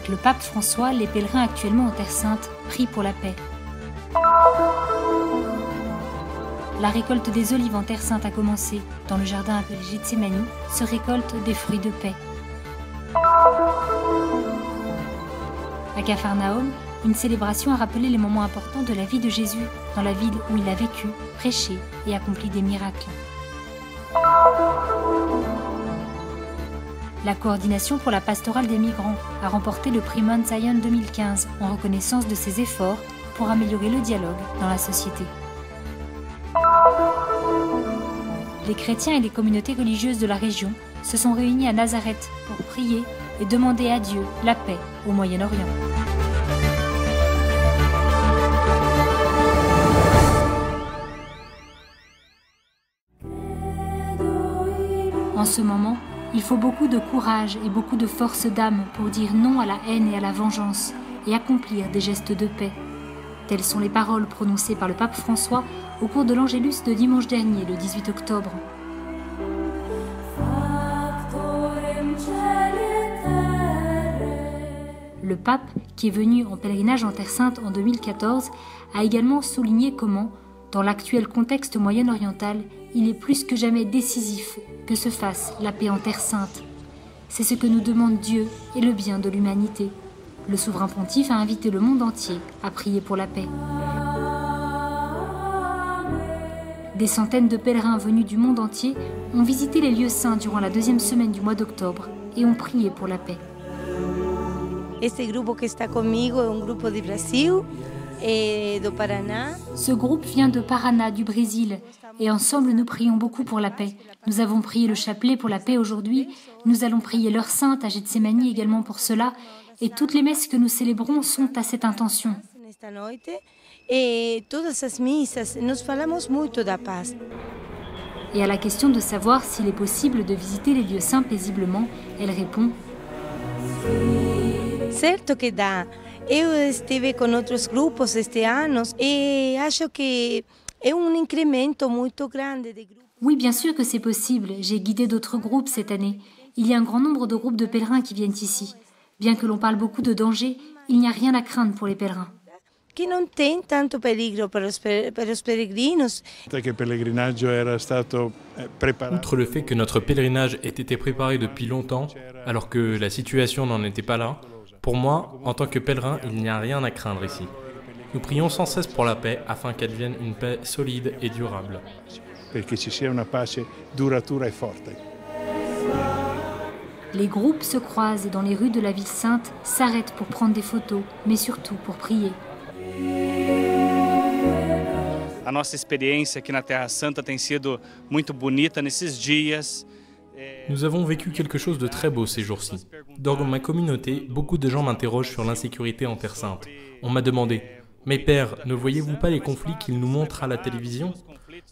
Avec le pape François, les pèlerins actuellement en Terre Sainte prient pour la paix. La récolte des olives en Terre Sainte a commencé. Dans le jardin appelé Gethsémani se récoltent des fruits de paix. À Capharnaüm, une célébration a rappelé les moments importants de la vie de Jésus, dans la ville où il a vécu, prêché et accompli des miracles. La coordination pour la pastorale des migrants a remporté le prix Mount Zion 2015 en reconnaissance de ses efforts pour améliorer le dialogue dans la société. Les chrétiens et les communautés religieuses de la région se sont réunis à Nazareth pour prier et demander à Dieu la paix au Moyen-Orient. En ce moment, il faut beaucoup de courage et beaucoup de force d'âme pour dire non à la haine et à la vengeance et accomplir des gestes de paix. Telles sont les paroles prononcées par le pape François au cours de l'Angélus de dimanche dernier, le 18 octobre. Le pape, qui est venu en pèlerinage en Terre Sainte en 2014, a également souligné comment, dans l'actuel contexte moyen-oriental, il est plus que jamais décisif que se fasse la paix en Terre Sainte. C'est ce que nous demande Dieu et le bien de l'humanité. Le souverain pontife a invité le monde entier à prier pour la paix. Des centaines de pèlerins venus du monde entier ont visité les lieux saints durant la deuxième semaine du mois d'octobre et ont prié pour la paix. Ce groupe vient de Paraná, du Brésil, et ensemble nous prions beaucoup pour la paix. Nous avons prié le chapelet pour la paix aujourd'hui, nous allons prier l'heure sainte à Gethsémani également pour cela, et toutes les messes que nous célébrons sont à cette intention. Et à la question de savoir s'il est possible de visiter les lieux saints paisiblement, elle répond: Certo que dá. Eu estive com outros grupos este ano e acho que é incremento muito grande de grupos. Oui, bien sûr que c'est possible. J'ai guidé d'autres groupes cette année. Il y a un grand nombre de groupes de pèlerins qui viennent ici. Bien que l'on parle beaucoup de danger, il n'y a rien à craindre pour les pèlerins. Que non tem tanto perigo per os peregrinos. Outre le fait que notre pèlerinage ait été préparé depuis longtemps, alors que la situation n'en était pas là, pour moi, en tant que pèlerin, il n'y a rien à craindre ici. Nous prions sans cesse pour la paix afin qu'elle devienne une paix solide et durable. Les groupes se croisent et dans les rues de la ville sainte s'arrêtent pour prendre des photos, mais surtout pour prier. A nossa experiência aqui na Terra Santa tem sido muito bonita nesses dias. Nous avons vécu quelque chose de très beau ces jours-ci. Dans ma communauté, beaucoup de gens m'interrogent sur l'insécurité en Terre Sainte. On m'a demandé « Mais père, ne voyez-vous pas les conflits qu'ils nous montrent à la télévision ?»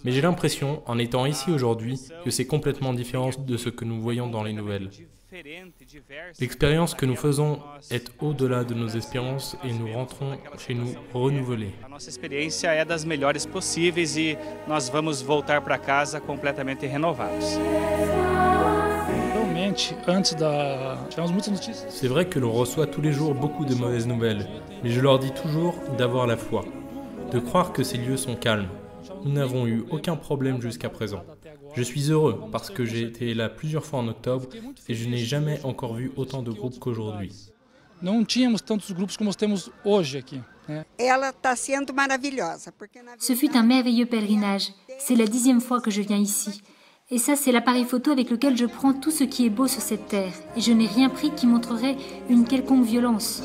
Mais j'ai l'impression, en étant ici aujourd'hui, que c'est complètement différent de ce que nous voyons dans les nouvelles. L'expérience que nous faisons est au-delà de nos espérances et nous rentrons chez nous renouvelés. A nossa experiência é das melhores possíveis e nós vamos voltar para casa completamente renovados. C'est vrai que l'on reçoit tous les jours beaucoup de mauvaises nouvelles, mais je leur dis toujours d'avoir la foi, de croire que ces lieux sont calmes. Nous n'avons eu aucun problème jusqu'à présent. Je suis heureux parce que j'ai été là plusieurs fois en octobre et je n'ai jamais encore vu autant de groupes qu'aujourd'hui. Ce fut un merveilleux pèlerinage. C'est la 10e fois que je viens ici. Et ça, c'est l'appareil photo avec lequel je prends tout ce qui est beau sur cette terre. Et je n'ai rien pris qui montrerait une quelconque violence.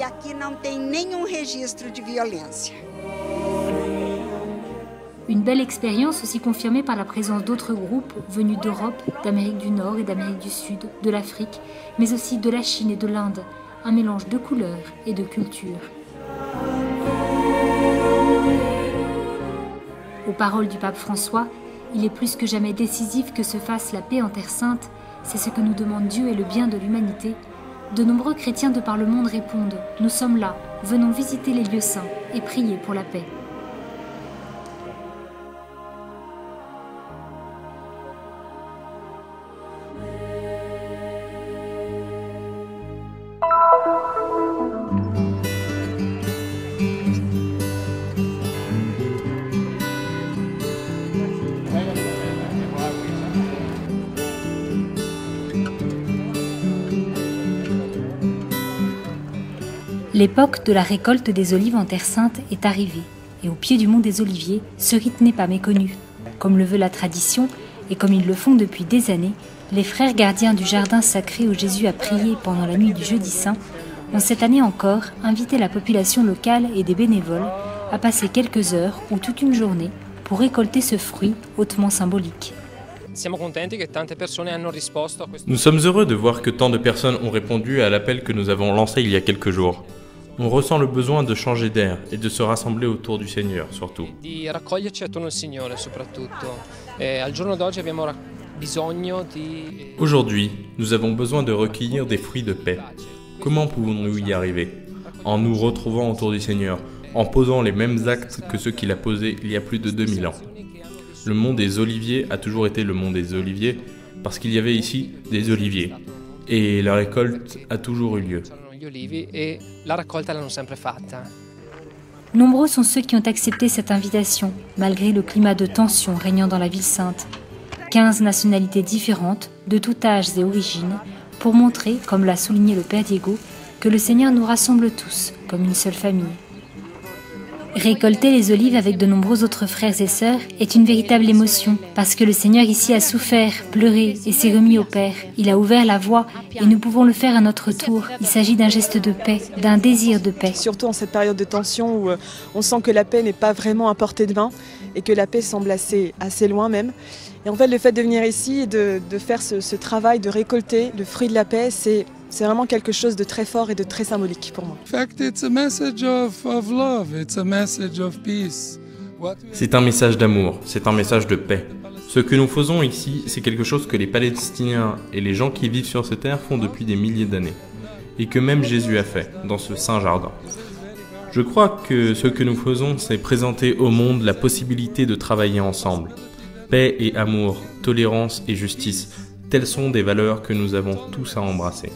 Une belle expérience aussi confirmée par la présence d'autres groupes venus d'Europe, d'Amérique du Nord et d'Amérique du Sud, de l'Afrique, mais aussi de la Chine et de l'Inde. Un mélange de couleurs et de cultures. Aux paroles du pape François, il est plus que jamais décisif que se fasse la paix en Terre Sainte. C'est ce que nous demande Dieu et le bien de l'humanité. De nombreux chrétiens de par le monde répondent « Nous sommes là, venons visiter les lieux saints et prier pour la paix ». L'époque de la récolte des olives en Terre Sainte est arrivée, et au pied du mont des Oliviers, ce rite n'est pas méconnu. Comme le veut la tradition, et comme ils le font depuis des années, les frères gardiens du jardin sacré où Jésus a prié pendant la nuit du Jeudi Saint ont cette année encore invité la population locale et des bénévoles à passer quelques heures ou toute une journée pour récolter ce fruit hautement symbolique. Nous sommes heureux de voir que tant de personnes ont répondu à l'appel que nous avons lancé il y a quelques jours. On ressent le besoin de changer d'air et de se rassembler autour du Seigneur, surtout. Aujourd'hui, nous avons besoin de recueillir des fruits de paix. Comment pouvons-nous y arriver? En nous retrouvant autour du Seigneur, en posant les mêmes actes que ceux qu'il a posés il y a plus de 2000 ans. Le mont des Oliviers a toujours été le mont des Oliviers parce qu'il y avait ici des oliviers. Et la récolte a toujours eu lieu. Nombreux sont ceux qui ont accepté cette invitation, malgré le climat de tension régnant dans la ville sainte. 15 nationalités différentes, de tout âge et origine, pour montrer, comme l'a souligné le Père Diego, que le Seigneur nous rassemble tous, comme une seule famille. Récolter les olives avec de nombreux autres frères et sœurs est une véritable émotion, parce que le Seigneur ici a souffert, pleuré et s'est remis au Père. Il a ouvert la voie et nous pouvons le faire à notre tour. Il s'agit d'un geste de paix, d'un désir de paix. Surtout en cette période de tension où on sent que la paix n'est pas vraiment à portée de main et que la paix semble assez loin même. Et en fait, le fait de venir ici et de faire ce travail, de récolter le fruit de la paix, c'est vraiment quelque chose de très fort et de très symbolique pour moi. C'est un message d'amour, c'est un message de paix. Ce que nous faisons ici, c'est quelque chose que les Palestiniens et les gens qui vivent sur cette terre font depuis des milliers d'années. Et que même Jésus a fait, dans ce saint jardin. Je crois que ce que nous faisons, c'est présenter au monde la possibilité de travailler ensemble. Paix et amour, tolérance et justice, telles sont des valeurs que nous avons tous à embrasser.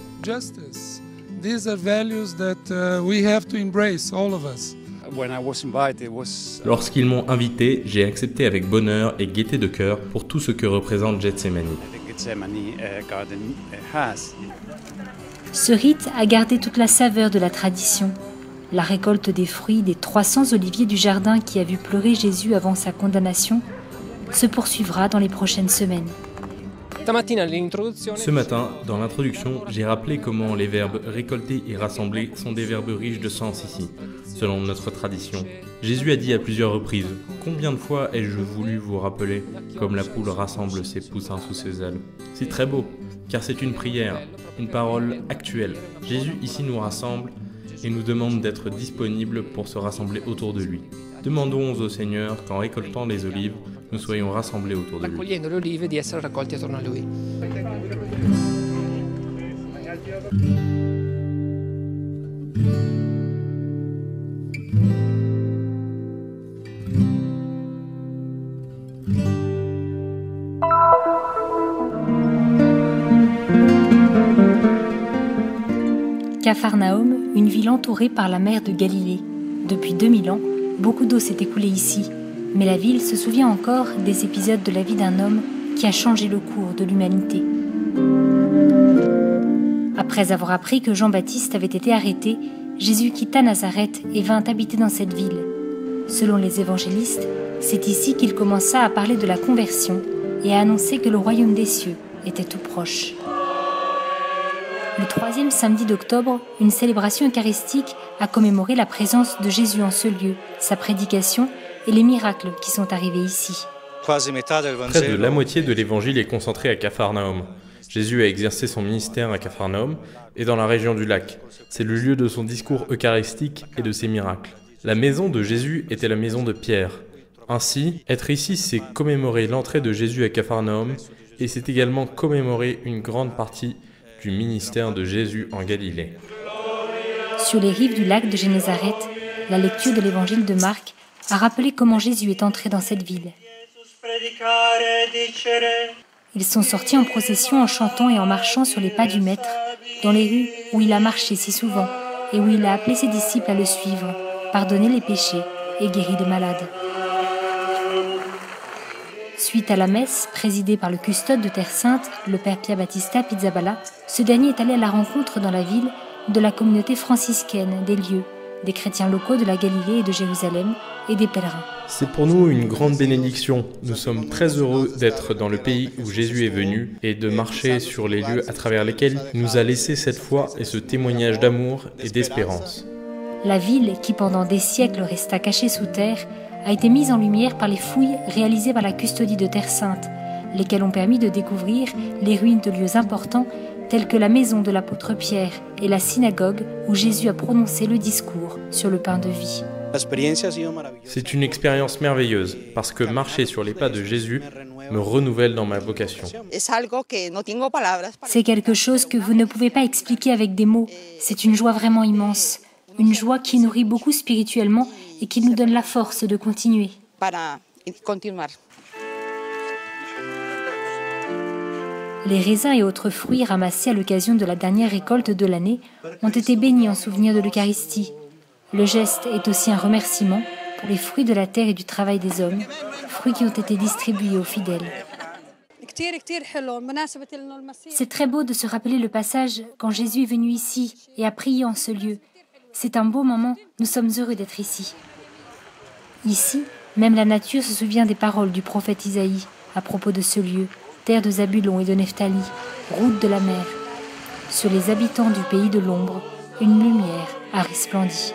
Lorsqu'ils m'ont invité, j'ai accepté avec bonheur et gaieté de cœur pour tout ce que représente Gethsemane. Ce rite a gardé toute la saveur de la tradition. La récolte des fruits des 300 oliviers du jardin qui a vu pleurer Jésus avant sa condamnation se poursuivra dans les prochaines semaines. Ce matin, dans l'introduction, j'ai rappelé comment les verbes récolter et rassembler sont des verbes riches de sens ici, selon notre tradition. Jésus a dit à plusieurs reprises « Combien de fois ai-je voulu vous rappeler, comme la poule rassemble ses poussins sous ses ailes ?» C'est très beau, car c'est une prière, une parole actuelle. Jésus ici nous rassemble et nous demande d'être disponibles pour se rassembler autour de lui. Demandons au Seigneur qu'en récoltant les olives, nous soyons rassemblés autour de lui. Capharnaüm, une ville entourée par la mer de Galilée. Depuis 2000 ans, beaucoup d'eau s'est écoulée ici, mais la ville se souvient encore des épisodes de la vie d'un homme qui a changé le cours de l'humanité. Après avoir appris que Jean-Baptiste avait été arrêté, Jésus quitta Nazareth et vint habiter dans cette ville. Selon les évangélistes, c'est ici qu'il commença à parler de la conversion et à annoncer que le royaume des cieux était tout proche. Le 3e samedi d'octobre, une célébration eucharistique a commémoré la présence de Jésus en ce lieu, sa prédication et les miracles qui sont arrivés ici. Près de la moitié de l'évangile est concentré à Capharnaüm. Jésus a exercé son ministère à Capharnaüm et dans la région du lac. C'est le lieu de son discours eucharistique et de ses miracles. La maison de Jésus était la maison de Pierre. Ainsi, être ici, c'est commémorer l'entrée de Jésus à Capharnaüm et c'est également commémorer une grande partie du ministère de Jésus en Galilée. Sur les rives du lac de Génézareth, la lecture de l'évangile de Marc a rappelé comment Jésus est entré dans cette ville. Ils sont sortis en procession en chantant et en marchant sur les pas du Maître, dans les rues où il a marché si souvent et où il a appelé ses disciples à le suivre, pardonner les péchés et guérir les malades. Suite à la messe, présidée par le custode de Terre Sainte, le père Pierre Battista Pizzaballa, ce dernier est allé à la rencontre dans la ville de la communauté franciscaine des lieux, des chrétiens locaux de la Galilée et de Jérusalem et des pèlerins. C'est pour nous une grande bénédiction. Nous sommes très heureux d'être dans le pays où Jésus est venu et de marcher sur les lieux à travers lesquels il nous a laissé cette foi et ce témoignage d'amour et d'espérance. La ville, qui pendant des siècles resta cachée sous terre, a été mise en lumière par les fouilles réalisées par la custodie de Terre Sainte, lesquelles ont permis de découvrir les ruines de lieux importants tels que la maison de l'apôtre Pierre et la synagogue où Jésus a prononcé le discours sur le pain de vie. C'est une expérience merveilleuse parce que marcher sur les pas de Jésus me renouvelle dans ma vocation. C'est quelque chose que vous ne pouvez pas expliquer avec des mots. C'est une joie vraiment immense. Une joie qui nourrit beaucoup spirituellement et qui nous donne la force de continuer. Les raisins et autres fruits ramassés à l'occasion de la dernière récolte de l'année ont été bénis en souvenir de l'Eucharistie. Le geste est aussi un remerciement pour les fruits de la terre et du travail des hommes, fruits qui ont été distribués aux fidèles. C'est très beau de se rappeler le passage quand Jésus est venu ici et a prié en ce lieu. C'est un beau moment, nous sommes heureux d'être ici. Ici, même la nature se souvient des paroles du prophète Isaïe à propos de ce lieu, terre de Zabulon et de Nephtali, route de la mer. Sur les habitants du pays de l'ombre, une lumière a resplendi.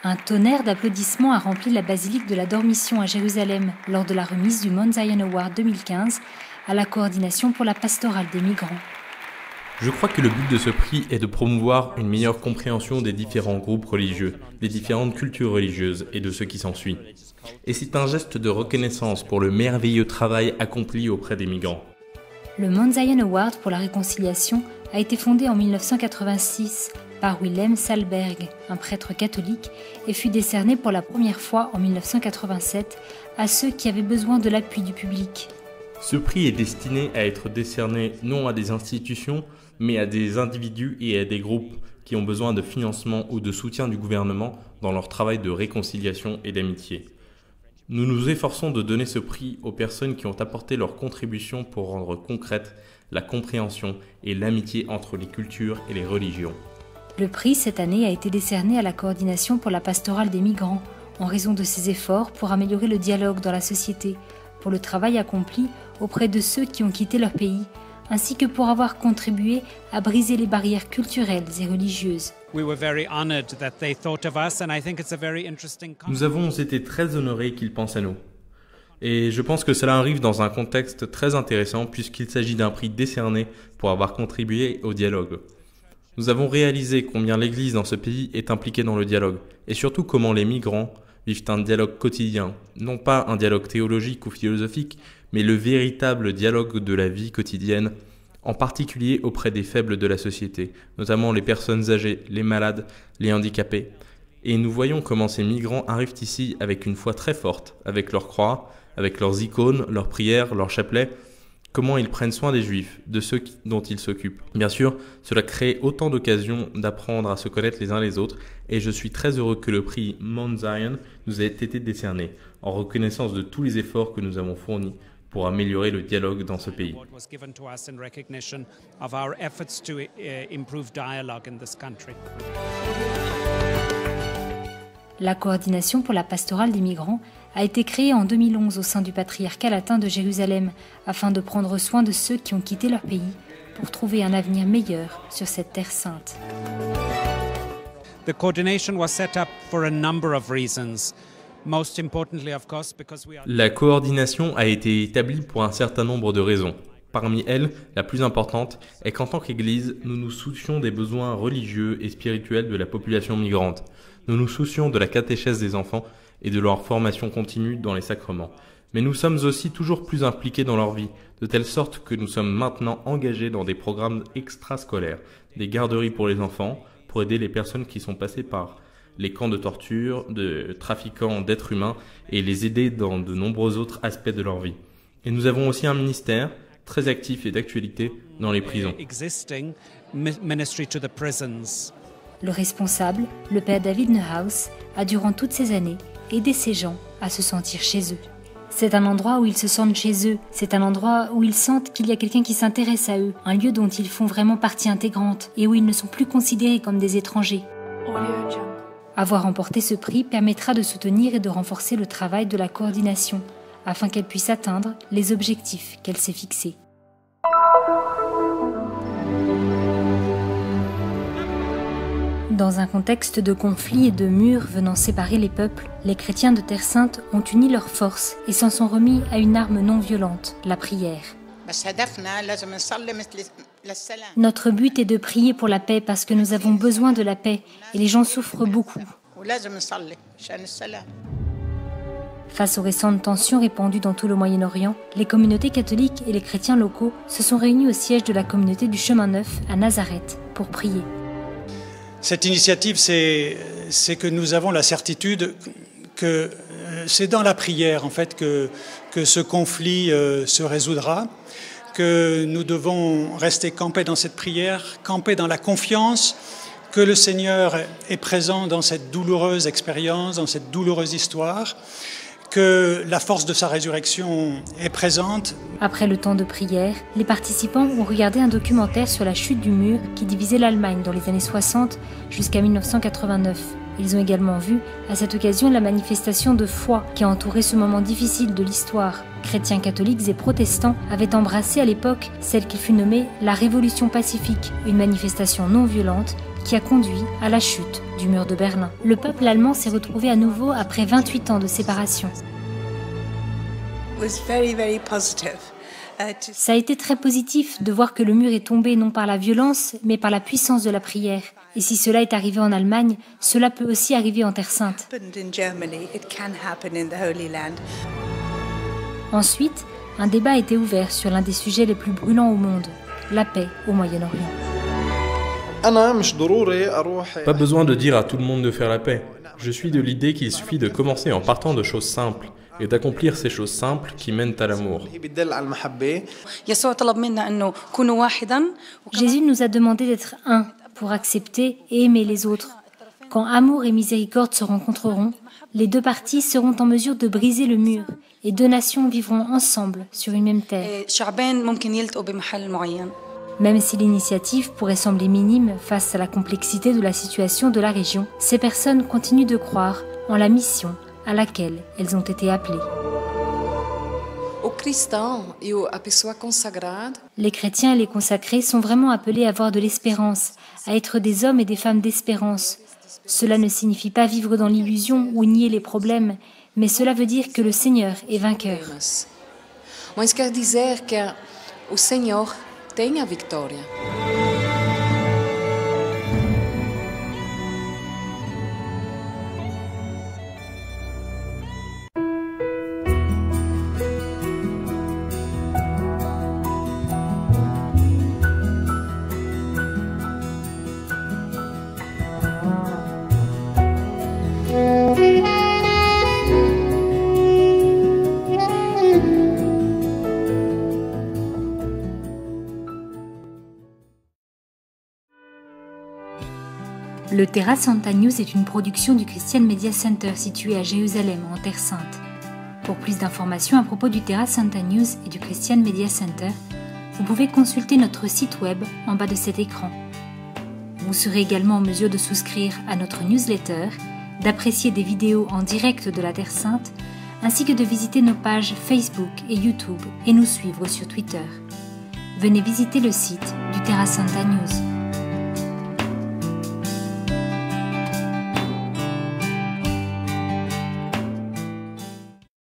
Un tonnerre d'applaudissements a rempli la basilique de la Dormition à Jérusalem lors de la remise du Mount Zion Award 2015 à la coordination pour la pastorale des migrants. Je crois que le but de ce prix est de promouvoir une meilleure compréhension des différents groupes religieux, des différentes cultures religieuses et de ce qui s'ensuit. Et c'est un geste de reconnaissance pour le merveilleux travail accompli auprès des migrants. Le Mount Zion Award pour la réconciliation a été fondé en 1986 par Willem Salberg, un prêtre catholique, et fut décerné pour la première fois en 1987 à ceux qui avaient besoin de l'appui du public. Ce prix est destiné à être décerné non à des institutions, mais à des individus et à des groupes qui ont besoin de financement ou de soutien du gouvernement dans leur travail de réconciliation et d'amitié. Nous nous efforçons de donner ce prix aux personnes qui ont apporté leur contribution pour rendre concrète la compréhension et l'amitié entre les cultures et les religions. Le prix cette année a été décerné à la coordination pour la pastorale des migrants, en raison de ses efforts pour améliorer le dialogue dans la société, pour le travail accompli auprès de ceux qui ont quitté leur pays, ainsi que pour avoir contribué à briser les barrières culturelles et religieuses. Nous avons été très honorés qu'ils pensent à nous. Et je pense que cela arrive dans un contexte très intéressant puisqu'il s'agit d'un prix décerné pour avoir contribué au dialogue. Nous avons réalisé combien l'Église dans ce pays est impliquée dans le dialogue et surtout comment les migrants vivent un dialogue quotidien, non pas un dialogue théologique ou philosophique, mais le véritable dialogue de la vie quotidienne, en particulier auprès des faibles de la société, notamment les personnes âgées, les malades, les handicapés. Et nous voyons comment ces migrants arrivent ici avec une foi très forte, avec leur croix, avec leurs icônes, leurs prières, leurs chapelets, comment ils prennent soin des Juifs, de ceux dont ils s'occupent. Bien sûr, cela crée autant d'occasions d'apprendre à se connaître les uns les autres, et je suis très heureux que le prix Mount Zion nous ait été décerné, en reconnaissance de tous les efforts que nous avons fournis pour améliorer le dialogue dans ce pays. La coordination pour la pastorale des migrants a été créée en 2011 au sein du patriarcat latin de Jérusalem afin de prendre soin de ceux qui ont quitté leur pays pour trouver un avenir meilleur sur cette terre sainte. The coordination was set up for a number of reasons. Most importantly, of course, because we are... La coordination a été établie pour un certain nombre de raisons. Parmi elles, la plus importante est qu'en tant qu'Église, nous nous soucions des besoins religieux et spirituels de la population migrante. Nous nous soucions de la catéchèse des enfants et de leur formation continue dans les sacrements. Mais nous sommes aussi toujours plus impliqués dans leur vie, de telle sorte que nous sommes maintenant engagés dans des programmes extrascolaires, des garderies pour les enfants, pour aider les personnes qui sont passées par les camps de torture, de trafiquants d'êtres humains et les aider dans de nombreux autres aspects de leur vie. Et nous avons aussi un ministère très actif et d'actualité dans les prisons. Le responsable, le père David Neuhaus, a durant toutes ces années aidé ces gens à se sentir chez eux. C'est un endroit où ils se sentent chez eux, c'est un endroit où ils sentent qu'il y a quelqu'un qui s'intéresse à eux, un lieu dont ils font vraiment partie intégrante et où ils ne sont plus considérés comme des étrangers. Avoir remporté ce prix permettra de soutenir et de renforcer le travail de la coordination, afin qu'elle puisse atteindre les objectifs qu'elle s'est fixés. Dans un contexte de conflits et de murs venant séparer les peuples, les chrétiens de Terre Sainte ont uni leurs forces et s'en sont remis à une arme non violente, la prière. Notre but est de prier pour la paix parce que nous avons besoin de la paix et les gens souffrent beaucoup. Face aux récentes tensions répandues dans tout le Moyen-Orient, les communautés catholiques et les chrétiens locaux se sont réunis au siège de la communauté du Chemin Neuf à Nazareth pour prier. Cette initiative, c'est que nous avons la certitude que c'est dans la prière en fait que ce conflit se résoudra, que nous devons rester campés dans cette prière, campés dans la confiance que le Seigneur est présent dans cette douloureuse expérience, dans cette douloureuse histoire, que la force de sa résurrection est présente. Après le temps de prière, les participants ont regardé un documentaire sur la chute du mur qui divisait l'Allemagne dans les années 60 jusqu'à 1989. Ils ont également vu, à cette occasion, la manifestation de foi qui a entouré ce moment difficile de l'histoire. Chrétiens catholiques et protestants avaient embrassé à l'époque celle qui fut nommée la Révolution pacifique, une manifestation non violente qui a conduit à la chute du mur de Berlin. Le peuple allemand s'est retrouvé à nouveau après 28 ans de séparation. Ça a été très positif de voir que le mur est tombé non par la violence, mais par la puissance de la prière. Et si cela est arrivé en Allemagne, cela peut aussi arriver en Terre Sainte. Ensuite, un débat a été ouvert sur l'un des sujets les plus brûlants au monde, la paix au Moyen-Orient. Pas besoin de dire à tout le monde de faire la paix. Je suis de l'idée qu'il suffit de commencer en partant de choses simples et d'accomplir ces choses simples qui mènent à l'amour. Jésus nous a demandé d'être un pour accepter et aimer les autres. Quand amour et miséricorde se rencontreront, les deux parties seront en mesure de briser le mur et deux nations vivront ensemble sur une même terre. Même si l'initiative pourrait sembler minime face à la complexité de la situation de la région, ces personnes continuent de croire en la mission à laquelle elles ont été appelées. Les chrétiens et les consacrés sont vraiment appelés à avoir de l'espérance, à être des hommes et des femmes d'espérance. Cela ne signifie pas vivre dans l'illusion ou nier les problèmes, mais cela veut dire que le Seigneur est vainqueur. Mas quer dizer que o Senhor tem a vitória. Le Terra Santa News est une production du Christian Media Center situé à Jérusalem, en Terre Sainte. Pour plus d'informations à propos du Terra Santa News et du Christian Media Center, vous pouvez consulter notre site web en bas de cet écran. Vous serez également en mesure de souscrire à notre newsletter, d'apprécier des vidéos en direct de la Terre Sainte, ainsi que de visiter nos pages Facebook et YouTube et nous suivre sur Twitter. Venez visiter le site du Terra Santa News.